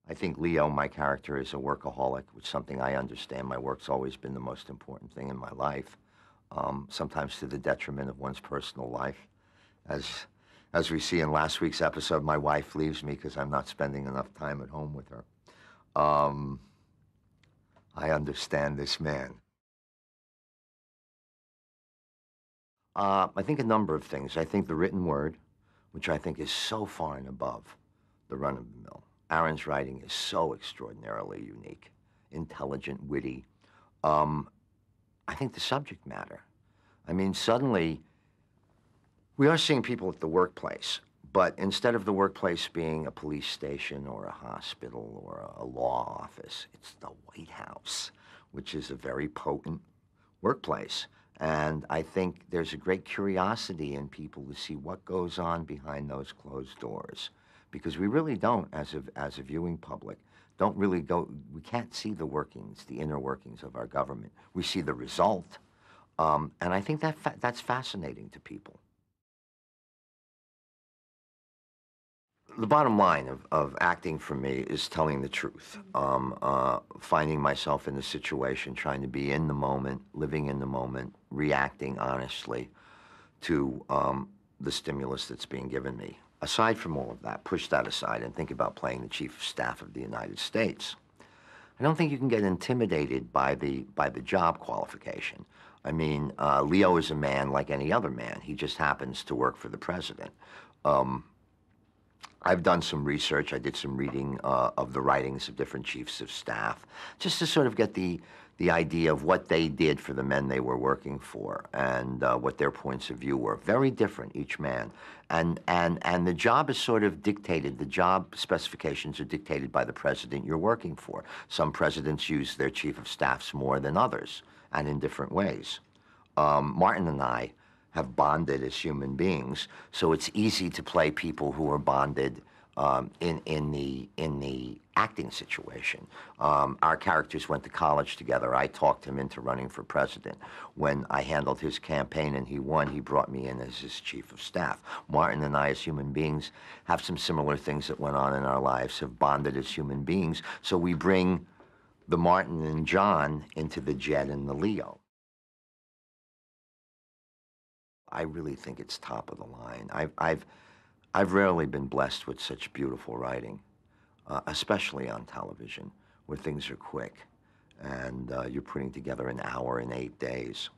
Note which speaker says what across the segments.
Speaker 1: I think Leo, my character, is a workaholic, which is something I understand. My work's always been the most important thing in my life, sometimes to the detriment of one's personal life. As, as we see in last week's episode, my wife leaves me because I'm not spending enough time at home with her. Um, I understand this man. I think a number of things. I think the written word, which I think is so far and above the run of the mill. Aaron's writing is so extraordinarily unique, intelligent, witty. Um, I think the subject matter. I mean, suddenly we are seeing people at the workplace, but instead of the workplace being a police station or a hospital or a law office, it's the White House, which is a very potent workplace. And I think there's a great curiosity in people to see what goes on behind those closed doors. Because we really don't, as a viewing public, don't really go, we can't see the workings, the inner workings of our government. We see the result. And I think that's fascinating to people. The bottom line of acting for me is telling the truth, finding myself in the situation, trying to be in the moment, living in the moment, reacting honestly to the stimulus that's being given me. Aside from all of that, push that aside and think about playing the Chief of Staff of the United States. I don't think you can get intimidated by the job qualification. I mean, Leo is a man like any other man. He just happens to work for the president. I've done some research. I did some reading of the writings of different chiefs of staff, just to sort of get the idea of what they did for the men they were working for and what their points of view were. Very different, each man. And the job is sort of dictated, the job specifications are dictated by the president you're working for. Some presidents use their chief of staffs more than others, and in different ways. Martin and I have bonded as human beings, so it's easy to play people who are bonded in the acting situation. Our characters went to college together. I talked him into running for president. When I handled his campaign and he won, he brought me in as his chief of staff. Martin and I, as human beings, have some similar things that went on in our lives, have bonded as human beings, so we bring the Martin and John into the Jet and the Leo. I really think it's top of the line. I've rarely been blessed with such beautiful writing, especially on television, where things are quick, and you're putting together an hour in 8 days.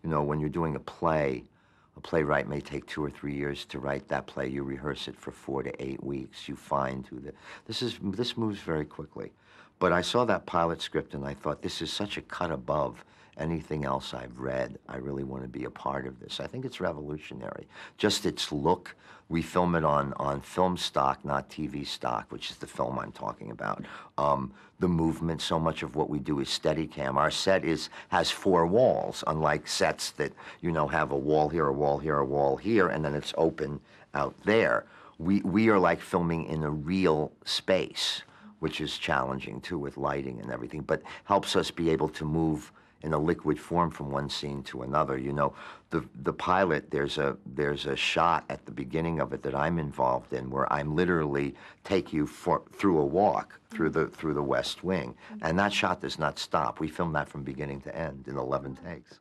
Speaker 1: You know, when you're doing a playwright may take 2 or 3 years to write that play. You rehearse it for 4 to 8 weeks. You find who this moves very quickly. But I saw that pilot script and I thought, this is such a cut above anything else I've read. I really want to be a part of this. I think it's revolutionary. Just its look. We film it on film stock, not TV stock, which is the film I'm talking about. The movement, so much of what we do is Steadicam. Our set has 4 walls, unlike sets that, you know, have a wall here, a wall here, a wall here, and then it's open out there. We are like filming in a real space, which is challenging too with lighting and everything, but helps us be able to move in a liquid form from one scene to another. You know, the pilot, there's a shot at the beginning of it that I'm involved in where I'm literally take you through a walk through the West Wing, and that shot does not stop. We filmed that from beginning to end in 11 takes.